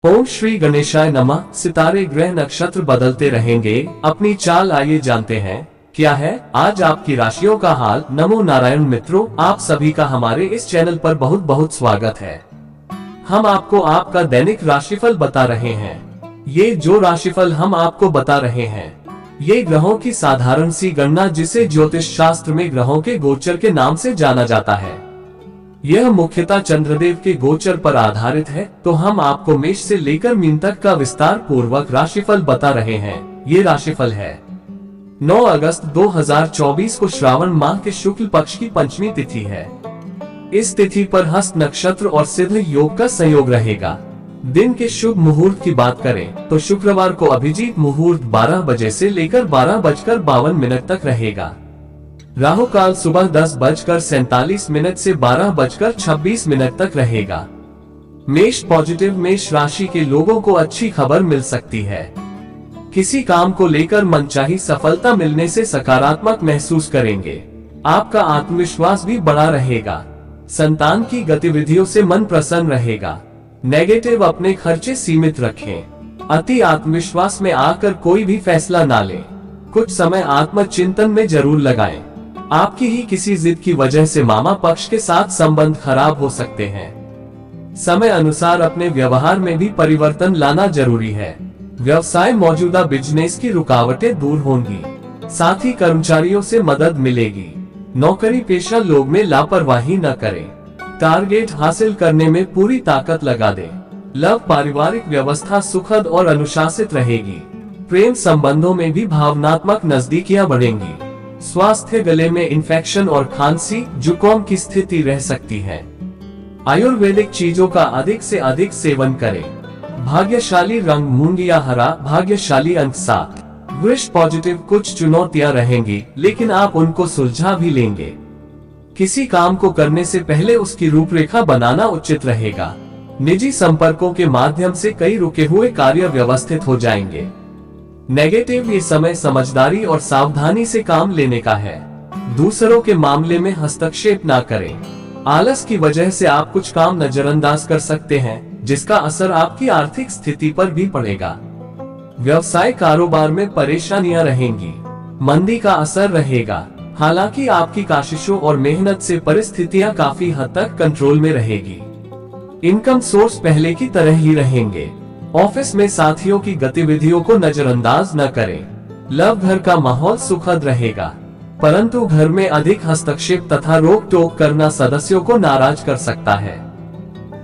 ओम श्री गणेशाय नमः। सितारे ग्रह नक्षत्र बदलते रहेंगे, अपनी चाल आइए जानते हैं क्या है आज आपकी राशियों का हाल। नमो नारायण मित्रों, आप सभी का हमारे इस चैनल पर बहुत बहुत स्वागत है। हम आपको आपका दैनिक राशिफल बता रहे हैं। ये जो राशिफल हम आपको बता रहे हैं, ये ग्रहों की साधारण सी गणना जिसे ज्योतिष शास्त्र में ग्रहों के गोचर के नाम से जाना जाता है। यह मुख्यतः चंद्रदेव के गोचर पर आधारित है, तो हम आपको मेष से लेकर मीन तक का विस्तार पूर्वक राशिफल बता रहे हैं। ये राशिफल है 9 अगस्त 2024 को श्रावण माह के शुक्ल पक्ष की पंचमी तिथि है। इस तिथि पर हस्त नक्षत्र और सिद्ध योग का संयोग रहेगा। दिन के शुभ मुहूर्त की बात करें तो शुक्रवार को अभिजीत मुहूर्त 12 बजे से लेकर 12:52 तक रहेगा। राहु काल सुबह 10:47 से 12:26 तक रहेगा। मेष पॉजिटिव मेष राशि के लोगों को अच्छी खबर मिल सकती है। किसी काम को लेकर मनचाही सफलता मिलने से सकारात्मक महसूस करेंगे। आपका आत्मविश्वास भी बढ़ा रहेगा। संतान की गतिविधियों से मन प्रसन्न रहेगा। नेगेटिव अपने खर्चे सीमित रखें। अति आत्मविश्वास में आकर कोई भी फैसला ना लें। कुछ समय आत्मचिंतन में जरूर लगाएं। आपकी ही किसी जिद की वजह से मामा पक्ष के साथ संबंध खराब हो सकते हैं। समय अनुसार अपने व्यवहार में भी परिवर्तन लाना जरूरी है। व्यवसाय मौजूदा बिजनेस की रुकावटें दूर होंगी, साथ ही कर्मचारियों से मदद मिलेगी। नौकरी पेशा लोग में लापरवाही न करें। टारगेट हासिल करने में पूरी ताकत लगा दें। लव पारिवारिक व्यवस्था सुखद और अनुशासित रहेगी। प्रेम संबंधों में भी भावनात्मक नजदीकियां बढ़ेंगी। स्वास्थ्य गले में इन्फेक्शन और खांसी जुकाम की स्थिति रह सकती है। आयुर्वेदिक चीजों का अधिक से अधिक सेवन करें। भाग्यशाली रंग मूंग या हरा, भाग्यशाली अंक 7। वृष पॉजिटिव कुछ चुनौतियां रहेंगी, लेकिन आप उनको सुलझा भी लेंगे। किसी काम को करने से पहले उसकी रूपरेखा बनाना उचित रहेगा। निजी संपर्कों के माध्यम से कई रुके हुए कार्य व्यवस्थित हो जाएंगे। नेगेटिव ये समय समझदारी और सावधानी से काम लेने का है। दूसरों के मामले में हस्तक्षेप ना करें। आलस की वजह से आप कुछ काम नजरअंदाज कर सकते हैं, जिसका असर आपकी आर्थिक स्थिति पर भी पड़ेगा। व्यवसाय कारोबार में परेशानियां रहेंगी। मंदी का असर रहेगा। हालांकि आपकी कोशिशों और मेहनत से परिस्थितियां काफी हद तक कंट्रोल में रहेगी। इनकम सोर्स पहले की तरह ही रहेंगे। ऑफिस में साथियों की गतिविधियों को नजरअंदाज न करें। लव घर का माहौल सुखद रहेगा, परंतु घर में अधिक हस्तक्षेप तथा रोक टोक करना सदस्यों को नाराज कर सकता है।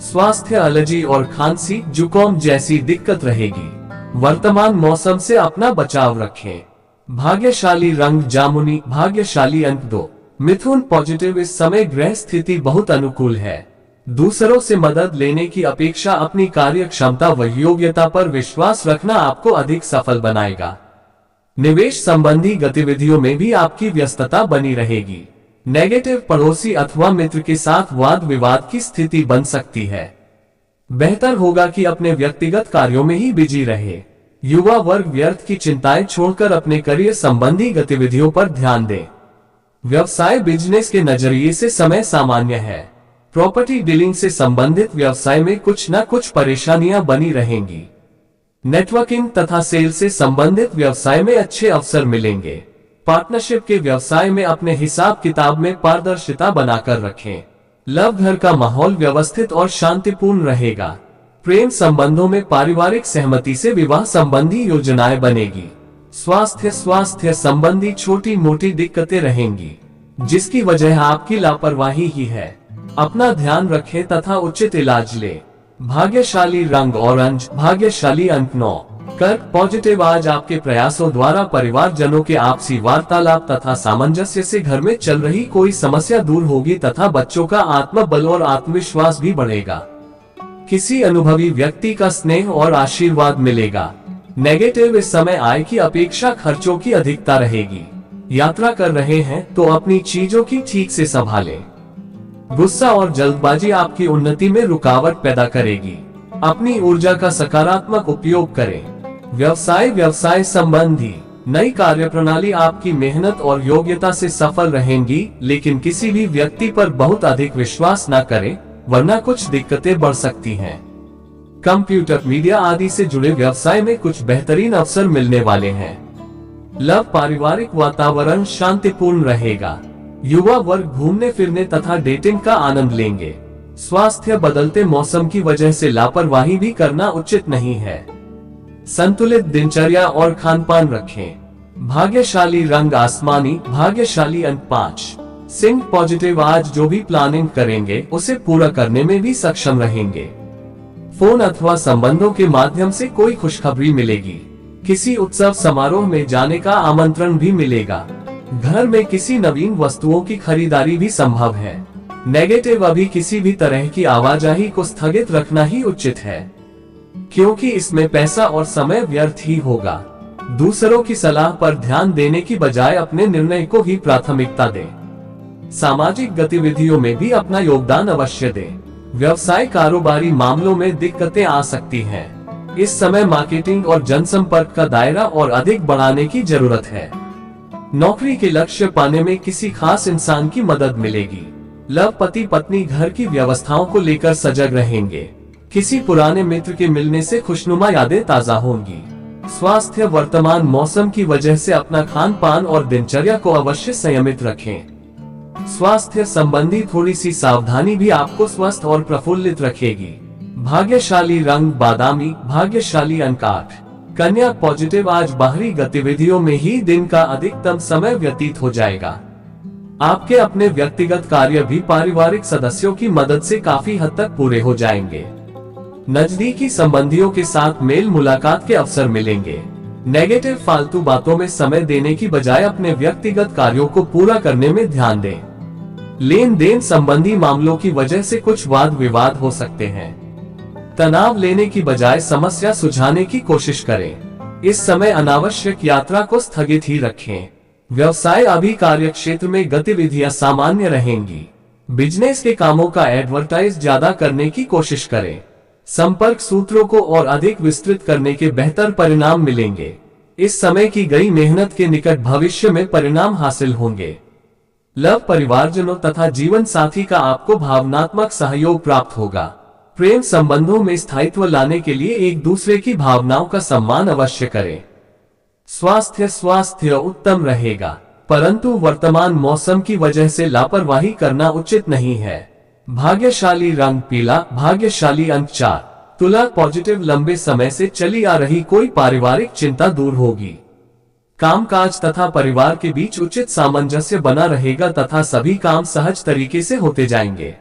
स्वास्थ्य एलर्जी और खांसी जुकाम जैसी दिक्कत रहेगी। वर्तमान मौसम से अपना बचाव रखें। भाग्यशाली रंग जामुनी, भाग्यशाली अंक 2। मिथुन पॉजिटिव इस समय ग्रह स्थिति बहुत अनुकूल है। दूसरों से मदद लेने की अपेक्षा अपनी कार्य क्षमता व योग्यता पर विश्वास रखना आपको अधिक सफल बनाएगा। निवेश संबंधी गतिविधियों में भी आपकी व्यस्तता बनी रहेगी। नेगेटिव पड़ोसी अथवा मित्र के साथ वाद विवाद की स्थिति बन सकती है। बेहतर होगा कि अपने व्यक्तिगत कार्यों में ही बिजी रहे। युवा वर्ग व्यर्थ की चिंताएं छोड़कर अपने करियर संबंधी गतिविधियों पर ध्यान दें। व्यवसाय बिजनेस के नजरिए से समय सामान्य है। प्रॉपर्टी डीलिंग से संबंधित व्यवसाय में कुछ न कुछ परेशानियां बनी रहेंगी। नेटवर्किंग तथा सेल से संबंधित व्यवसाय में अच्छे अवसर मिलेंगे। पार्टनरशिप के व्यवसाय में अपने हिसाब किताब में पारदर्शिता बनाकर रखें। लव घर का माहौल व्यवस्थित और शांतिपूर्ण रहेगा। प्रेम संबंधों में पारिवारिक सहमति से विवाह संबंधी योजनाएं बनेगी। स्वास्थ्य संबंधी छोटी मोटी दिक्कतें रहेंगी, जिसकी वजह आपकी लापरवाही ही है। अपना ध्यान रखें तथा उचित इलाज लें। भाग्यशाली रंग ऑरेंज, भाग्यशाली अंक 9। कर्क पॉजिटिव आज आपके प्रयासों द्वारा परिवारजनों के आपसी वार्तालाप तथा सामंजस्य से घर में चल रही कोई समस्या दूर होगी तथा बच्चों का आत्मबल और आत्मविश्वास भी बढ़ेगा। किसी अनुभवी व्यक्ति का स्नेह और आशीर्वाद मिलेगा। नेगेटिव इस समय आय की अपेक्षा खर्चों की अधिकता रहेगी। यात्रा कर रहे हैं तो अपनी चीजों की ठीक से संभालें। गुस्सा और जल्दबाजी आपकी उन्नति में रुकावट पैदा करेगी। अपनी ऊर्जा का सकारात्मक उपयोग करें। व्यवसाय संबंधी नई कार्यप्रणाली आपकी मेहनत और योग्यता से सफल रहेंगी, लेकिन किसी भी व्यक्ति पर बहुत अधिक विश्वास न करें, वरना कुछ दिक्कतें बढ़ सकती हैं। कंप्यूटर, मीडिया आदि से जुड़े व्यवसाय में कुछ बेहतरीन अवसर मिलने वाले हैं। लव, पारिवारिक वातावरण शांतिपूर्ण रहेगा। युवा वर्ग घूमने फिरने तथा डेटिंग का आनंद लेंगे। स्वास्थ्य, बदलते मौसम की वजह से लापरवाही भी करना उचित नहीं है। संतुलित दिनचर्या और खानपान रखें। भाग्यशाली रंग आसमानी, भाग्यशाली अंक 5। सिंह, पॉजिटिव, आज जो भी प्लानिंग करेंगे उसे पूरा करने में भी सक्षम रहेंगे। फोन अथवा संबंधों के माध्यम से कोई खुशखबरी मिलेगी। किसी उत्सव समारोह में जाने का आमंत्रण भी मिलेगा। घर में किसी नवीन वस्तुओं की खरीदारी भी संभव है। नेगेटिव, अभी किसी भी तरह की आवाजाही को स्थगित रखना ही उचित है, क्योंकि इसमें पैसा और समय व्यर्थ ही होगा। दूसरों की सलाह पर ध्यान देने की बजाय अपने निर्णय को ही प्राथमिकता दें। सामाजिक गतिविधियों में भी अपना योगदान अवश्य दें। व्यवसाय, कारोबारी मामलों में दिक्कतें आ सकती हैं। इस समय मार्केटिंग और जनसंपर्क का दायरा और अधिक बढ़ाने की जरूरत है। नौकरी के लक्ष्य पाने में किसी खास इंसान की मदद मिलेगी। लव, पति पत्नी घर की व्यवस्थाओं को लेकर सजग रहेंगे। किसी पुराने मित्र के मिलने से खुशनुमा यादें ताजा होंगी। स्वास्थ्य, वर्तमान मौसम की वजह से अपना खान पान और दिनचर्या को अवश्य संयमित रखें। स्वास्थ्य संबंधी थोड़ी सी सावधानी भी आपको स्वस्थ और प्रफुल्लित रखेगी। भाग्यशाली रंग बादामी, भाग्यशाली अंक 8। कन्या, पॉजिटिव, आज बाहरी गतिविधियों में ही दिन का अधिकतम समय व्यतीत हो जाएगा। आपके अपने व्यक्तिगत कार्य भी पारिवारिक सदस्यों की मदद से काफी हद तक पूरे हो जाएंगे। नजदीकी संबंधियों के साथ मेल मुलाकात के अवसर मिलेंगे। नेगेटिव, फालतू बातों में समय देने की बजाय अपने व्यक्तिगत कार्यों को पूरा करने में ध्यान दें। लेन देन संबंधी मामलों की वजह से कुछ वाद विवाद हो सकते हैं। तनाव लेने की बजाय समस्या सुलझाने की कोशिश करें। इस समय अनावश्यक यात्रा को स्थगित ही रखें। व्यवसाय, अभी कार्य क्षेत्र में गतिविधियां सामान्य रहेंगी। बिजनेस के कामों का एडवर्टाइज ज्यादा करने की कोशिश करें। संपर्क सूत्रों को और अधिक विस्तृत करने के बेहतर परिणाम मिलेंगे। इस समय की गई मेहनत के निकट भविष्य में परिणाम हासिल होंगे। लव, परिवारजनों तथा जीवन साथी का आपको भावनात्मक सहयोग प्राप्त होगा। प्रेम संबंधों में स्थायित्व लाने के लिए एक दूसरे की भावनाओं का सम्मान अवश्य करें। स्वास्थ्य उत्तम रहेगा, परंतु वर्तमान मौसम की वजह से लापरवाही करना उचित नहीं है। भाग्यशाली रंग पीला, भाग्यशाली अंक 4। तुला, पॉजिटिव, लंबे समय से चली आ रही कोई पारिवारिक चिंता दूर होगी। कामकाज तथा परिवार के बीच उचित सामंजस्य बना रहेगा तथा सभी काम सहज तरीके से होते जाएंगे।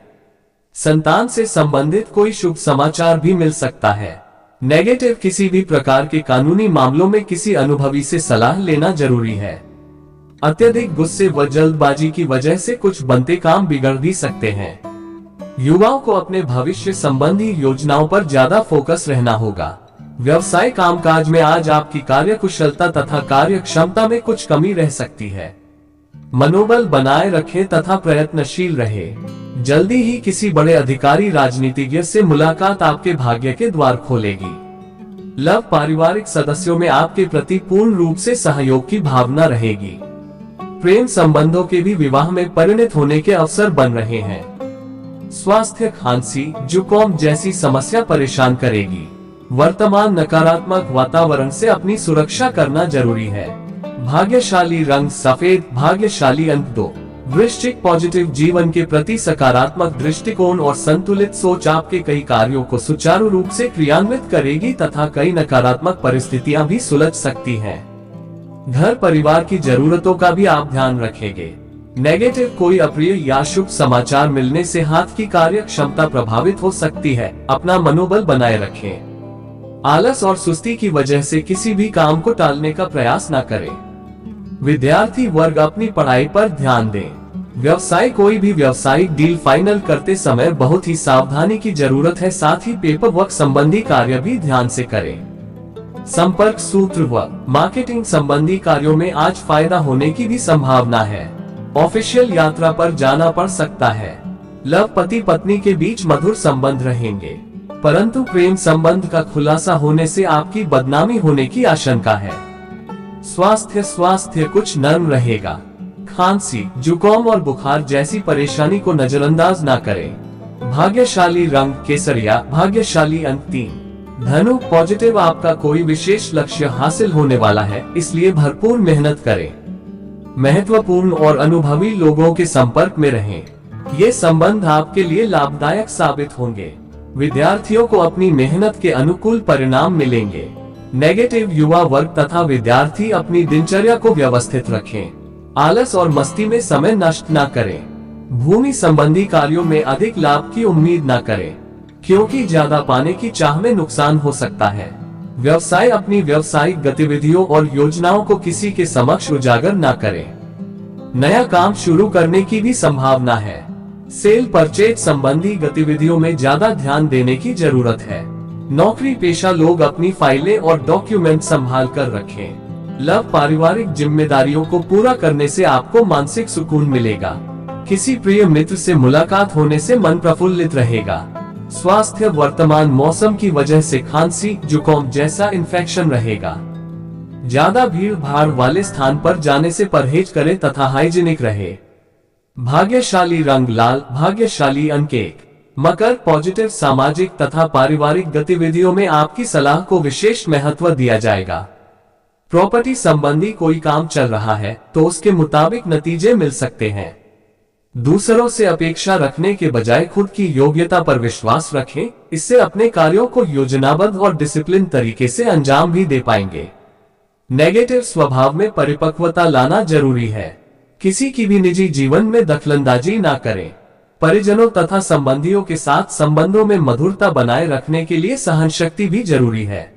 संतान से संबंधित कोई शुभ समाचार भी मिल सकता है। नेगेटिव, किसी भी प्रकार के कानूनी मामलों में किसी अनुभवी से सलाह लेना जरूरी है। अत्यधिक गुस्से व जल्दबाजी की वजह से कुछ बनते काम बिगड़ भी सकते हैं। युवाओं को अपने भविष्य संबंधी योजनाओं पर ज्यादा फोकस रहना होगा। व्यवसाय, कामकाज में आज आपकी कार्य कुशलता तथा कार्य क्षमता में कुछ कमी रह सकती है। मनोबल बनाए रखें तथा प्रयत्नशील रहे। जल्दी ही किसी बड़े अधिकारी राजनीतिज्ञ से मुलाकात आपके भाग्य के द्वार खोलेगी। लव, पारिवारिक सदस्यों में आपके प्रति पूर्ण रूप से सहयोग की भावना रहेगी। प्रेम संबंधों के भी विवाह में परिणत होने के अवसर बन रहे हैं। स्वास्थ्य, खांसी, जुकाम जैसी समस्या परेशान करेगी। वर्तमान नकारात्मक वातावरण से अपनी सुरक्षा करना जरूरी है। भाग्यशाली रंग सफेद, भाग्यशाली अंक 2। वृश्चिक, पॉजिटिव, जीवन के प्रति सकारात्मक दृष्टिकोण और संतुलित सोच आपके कई कार्यों को सुचारू रूप से क्रियान्वित करेगी तथा कई नकारात्मक परिस्थितियां भी सुलझ सकती हैं। घर परिवार की जरूरतों का भी आप ध्यान रखेंगे। नेगेटिव, कोई अप्रिय या शुभ समाचार मिलने से हाथ की कार्य क्षमता प्रभावित हो सकती है। अपना मनोबल बनाए रखें। आलस और सुस्ती की वजह से किसी भी काम को टालने का प्रयास न करें। विद्यार्थी वर्ग अपनी पढ़ाई पर ध्यान दें। व्यवसाय, कोई भी व्यावसायिक डील फाइनल करते समय बहुत ही सावधानी की जरूरत है। साथ ही पेपर वर्क संबंधी कार्य भी ध्यान से करें। संपर्क सूत्र व मार्केटिंग संबंधी कार्यों में आज फायदा होने की भी संभावना है। ऑफिशियल यात्रा पर जाना पड़ सकता है। लव, पति पत्नी के बीच मधुर संबंध रहेंगे, परंतु प्रेम संबंध का खुलासा होने से आपकी बदनामी होने की आशंका है। स्वास्थ्य कुछ नर्म रहेगा। खांसी, जुकाम और बुखार जैसी परेशानी को नजरअंदाज ना करें। भाग्यशाली रंग केसरिया, भाग्यशाली अंक 3। धनु पॉजिटिव, आपका कोई विशेष लक्ष्य हासिल होने वाला है, इसलिए भरपूर मेहनत करें। महत्वपूर्ण और अनुभवी लोगों के संपर्क में रहें। ये संबंध आपके लिए लाभदायक साबित होंगे। विद्यार्थियों को अपनी मेहनत के अनुकूल परिणाम मिलेंगे। नेगेटिव, युवा वर्ग तथा विद्यार्थी अपनी दिनचर्या को व्यवस्थित रखें। आलस और मस्ती में समय नष्ट न करें। भूमि संबंधी कार्यों में अधिक लाभ की उम्मीद न करें, क्योंकि ज्यादा पाने की चाह में नुकसान हो सकता है। व्यवसाय, अपनी व्यावसायिक गतिविधियों और योजनाओं को किसी के समक्ष उजागर न करें। नया काम शुरू करने की भी संभावना है। सेल परचेज संबंधी गतिविधियों में ज्यादा ध्यान देने की जरूरत है। नौकरी पेशा लोग अपनी फाइलें और डॉक्यूमेंट संभाल कर रखें। लव, पारिवारिक जिम्मेदारियों को पूरा करने से आपको मानसिक सुकून मिलेगा। किसी प्रिय मित्र से मुलाकात होने से मन प्रफुल्लित रहेगा। स्वास्थ्य, वर्तमान मौसम की वजह से खांसी, जुकाम जैसा इन्फेक्शन रहेगा। ज्यादा भीड़ भाड़ वाले स्थान पर जाने से परहेज करें तथा हाइजीनिक रहे। भाग्यशाली रंग लाल, भाग्यशाली अंक 1। मकर पॉजिटिव, सामाजिक तथा पारिवारिक गतिविधियों में आपकी सलाह को विशेष महत्व दिया जाएगा। प्रॉपर्टी संबंधी कोई काम चल रहा है तो उसके मुताबिक नतीजे मिल सकते हैं। दूसरों से अपेक्षा रखने के बजाय खुद की योग्यता पर विश्वास रखें, इससे अपने कार्यों को योजनाबद्ध और डिसिप्लिन तरीके से अंजाम भी दे पाएंगे। नेगेटिव, स्वभाव में परिपक्वता लाना जरूरी है। किसी की भी निजी जीवन में दखलंदाजी ना करें। परिजनों तथा संबंधियों के साथ संबंधों में मधुरता बनाए रखने के लिए सहनशक्ति भी जरूरी है।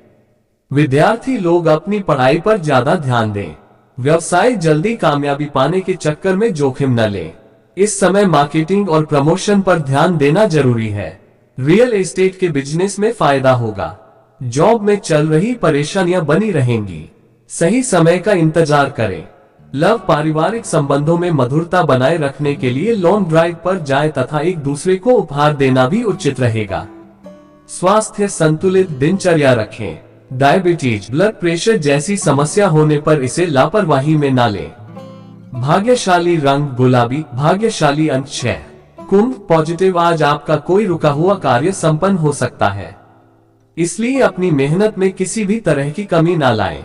विद्यार्थी लोग अपनी पढ़ाई पर ज्यादा ध्यान दें। व्यवसाय, जल्दी कामयाबी पाने के चक्कर में जोखिम न लें। इस समय मार्केटिंग और प्रमोशन पर ध्यान देना जरूरी है। रियल एस्टेट के बिजनेस में फायदा होगा। जॉब में चल रही परेशानियां बनी रहेंगी। सही समय का इंतजार करें। लव, पारिवारिक संबंधों में मधुरता बनाए रखने के लिए लॉन्ग ड्राइव पर जाएं तथा एक दूसरे को उपहार देना भी उचित रहेगा। स्वास्थ्य, संतुलित दिनचर्या रखें। डायबिटीज, ब्लड प्रेशर जैसी समस्या होने पर इसे लापरवाही में ना लें। भाग्यशाली रंग गुलाबी, भाग्यशाली अंक 6। कुंभ पॉजिटिव, आज आपका कोई रुका हुआ कार्य संपन्न हो सकता है, इसलिए अपनी मेहनत में किसी भी तरह की कमी ना लाएं।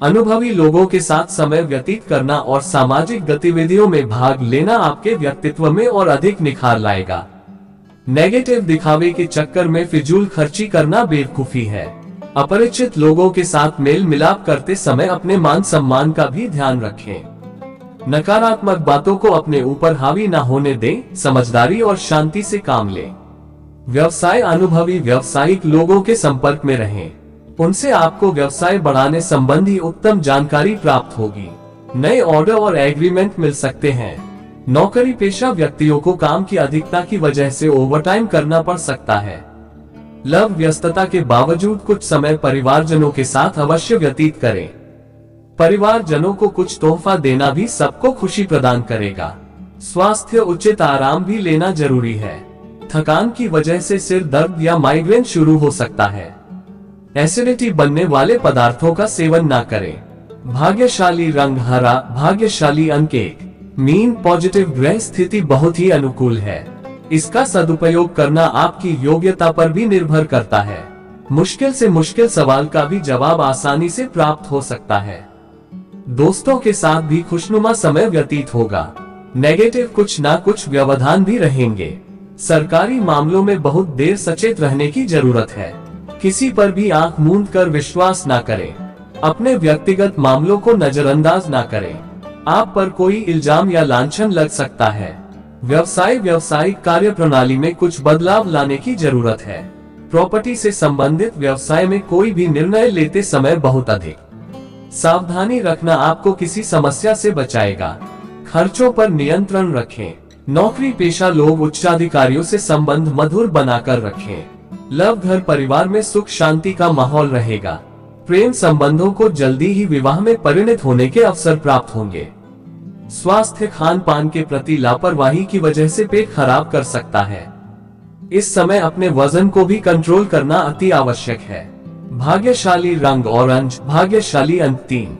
अनुभवी लोगों के साथ समय व्यतीत करना और सामाजिक गतिविधियों में भाग लेना आपके व्यक्तित्व में और अधिक निखार लाएगा। नेगेटिव, दिखावे के चक्कर में फिजूल खर्ची करना बेवकूफी है। अपरिचित लोगों के साथ मेल मिलाप करते समय अपने मान सम्मान का भी ध्यान रखें। नकारात्मक बातों को अपने ऊपर हावी न होने दें, समझदारी और शांति से काम लें। व्यवसाय, अनुभवी व्यावसायिक लोगों के संपर्क में रहें, उनसे आपको व्यवसाय बढ़ाने संबंधी उत्तम जानकारी प्राप्त होगी। नए ऑर्डर और एग्रीमेंट मिल सकते हैं। नौकरी पेशा व्यक्तियों को काम की अधिकता की वजह से ओवरटाइम करना पड़ सकता है। लव, व्यस्तता के बावजूद कुछ समय परिवारजनों के साथ अवश्य व्यतीत करें। परिवारजनों को कुछ तोहफा देना भी सबको खुशी प्रदान करेगा। स्वास्थ्य, उचित आराम भी लेना जरूरी है। थकान की वजह से सिर दर्द या माइग्रेन शुरू हो सकता है। एसिडिटी बनने वाले पदार्थों का सेवन ना करें। भाग्यशाली रंग हरा, भाग्यशाली अंक 1। मीन पॉजिटिव, ग्रह स्थिति बहुत ही अनुकूल है। इसका सदुपयोग करना आपकी योग्यता पर भी निर्भर करता है। मुश्किल से मुश्किल सवाल का भी जवाब आसानी से प्राप्त हो सकता है। दोस्तों के साथ भी खुशनुमा समय व्यतीत होगा। नेगेटिव, कुछ ना कुछ व्यवधान भी रहेंगे। सरकारी मामलों में बहुत देर सचेत रहने की जरूरत है। किसी पर भी आंख मूंद कर विश्वास ना करें। अपने व्यक्तिगत मामलों को नजरअंदाज ना करें। आप पर कोई इल्जाम या लांछन लग सकता है। व्यवसाय, व्यावसायिक कार्य प्रणाली में कुछ बदलाव लाने की जरूरत है। प्रॉपर्टी से संबंधित व्यवसाय में कोई भी निर्णय लेते समय बहुत अधिक सावधानी रखना आपको किसी समस्या से बचाएगा। खर्चों पर नियंत्रण रखें। नौकरी पेशा लोग उच्चाधिकारियों से संबंध मधुर बनाकर रखें। लव, घर परिवार में सुख शांति का माहौल रहेगा। प्रेम संबंधों को जल्दी ही विवाह में परिणत होने के अवसर प्राप्त होंगे। स्वास्थ्य, खान पान के प्रति लापरवाही की वजह से पेट खराब कर सकता है। इस समय अपने वजन को भी कंट्रोल करना अति आवश्यक है। भाग्यशाली रंग ऑरेंज, भाग्यशाली अंक 3।